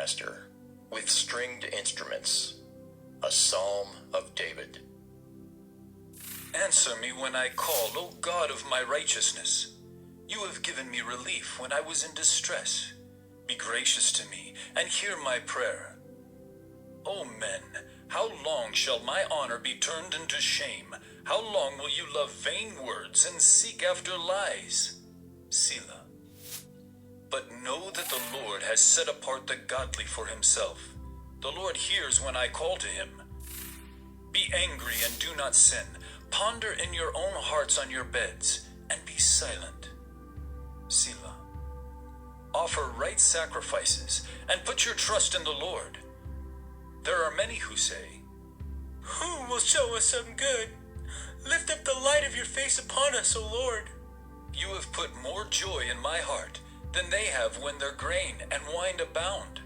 master, with stringed instruments, a psalm of David. Answer me when I call, O God of my righteousness. You have given me relief when I was in distress. Be gracious to me and hear my prayer. O men, how long shall my honor be turned into shame? How long will you love vain words and seek after lies? Selah. But know that the Lord has set apart the godly for himself. The Lord hears when I call to him. Be angry and do not sin. Ponder in your own hearts on your beds, and be silent. Selah. Offer right sacrifices, and put your trust in the Lord. There are many who say, Who will show us some good? Lift up the light of your face upon us, O Lord. You have put more joy in my heart than they have when their grain and wine abound.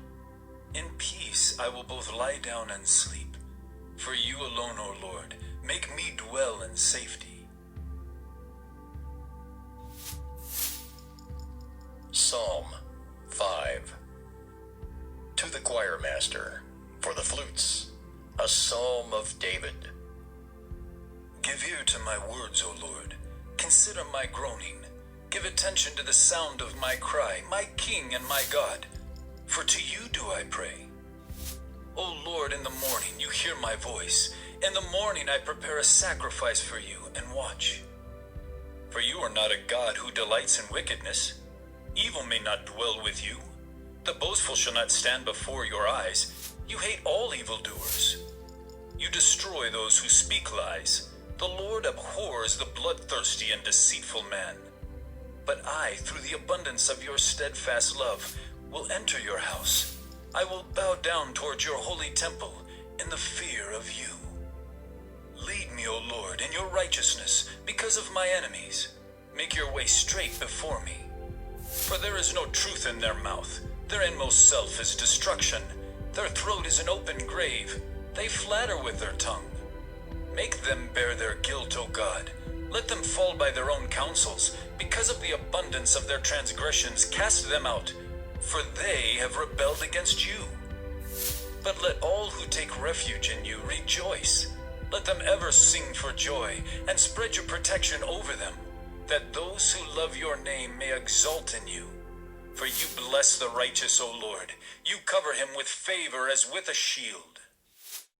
In peace I will both lie down and sleep. For you alone, O Lord, make me dwell in safety. Psalm 5. To the choir master, for the flutes, a psalm of David. Give ear to my words, O Lord. Consider my groaning. Give attention to the sound of my cry, my King and my God. For to you do I pray. O Lord, in the morning you hear my voice. In the morning I prepare a sacrifice for you and watch. For you are not a God who delights in wickedness. Evil may not dwell with you. The boastful shall not stand before your eyes. You hate all evildoers. You destroy those who speak lies. The Lord abhors the bloodthirsty and deceitful man. But I, through the abundance of your steadfast love, will enter your house. I will bow down towards your holy temple in the fear of you. Lead me, O Lord, in your righteousness because of my enemies. Make your way straight before me. For there is no truth in their mouth. Their inmost self is destruction. Their throat is an open grave. They flatter with their tongue. Make them bear their guilt, O God. Let them fall by their own counsels. Because of the abundance of their transgressions, cast them out, for they have rebelled against you. But let all who take refuge in you rejoice. Let them ever sing for joy, and spread your protection over them, that those who love your name may exult in you. For you bless the righteous, O Lord. You cover him with favor as with a shield.